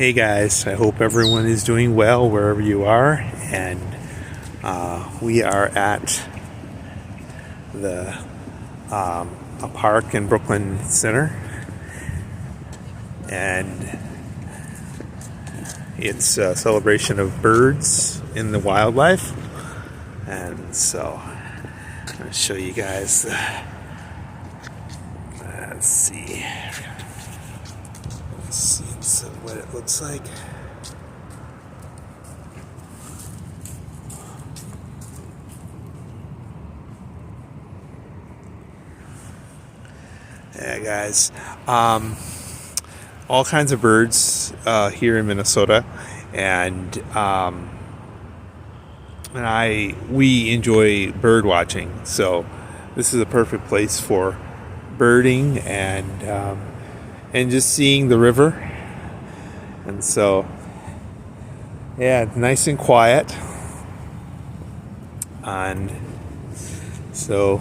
Hey guys, I hope everyone is doing well wherever you are, and we are at a park in Brooklyn Center, and it's a celebration of birds in the wildlife, and so I'm going to show you guys let's see what it looks like. Yeah, guys, all kinds of birds here in Minnesota, and we enjoy bird watching, so this is a perfect place for birding and just seeing the river. And so, yeah, nice and quiet. And so,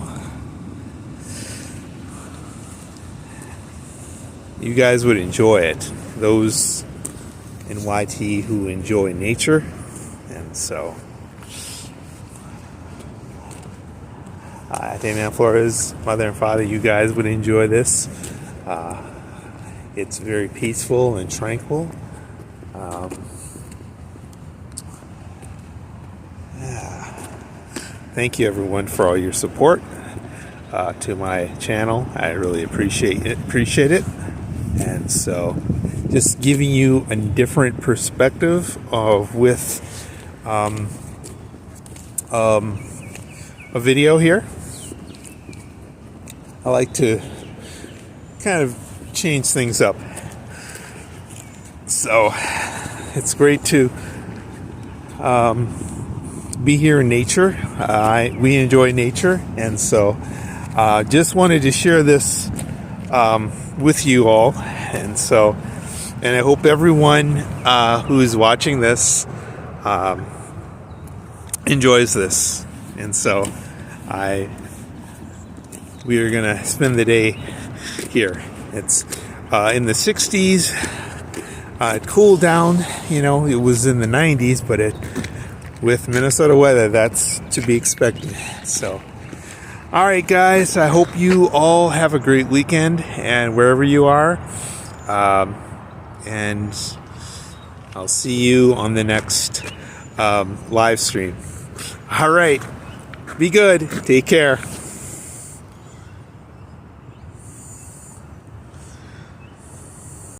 you guys would enjoy it. Those in YT who enjoy nature. And so, Damian Flores, mother and father, you guys would enjoy this. It's very peaceful and tranquil. Thank you everyone for all your support to my channel. I really appreciate it. And so just giving you a different perspective with a video here. I like to kind of change things up. So it's great to be here in nature. We enjoy nature, and so just wanted to share this with you all. And so, and I hope everyone who is watching this enjoys this. And so we are gonna spend the day here. It's in the 60s. It cooled down, it was in the 90s, but with Minnesota weather, that's to be expected. So, all right, guys, I hope you all have a great weekend, and wherever you are, and I'll see you on the next live stream. All right, be good. Take care.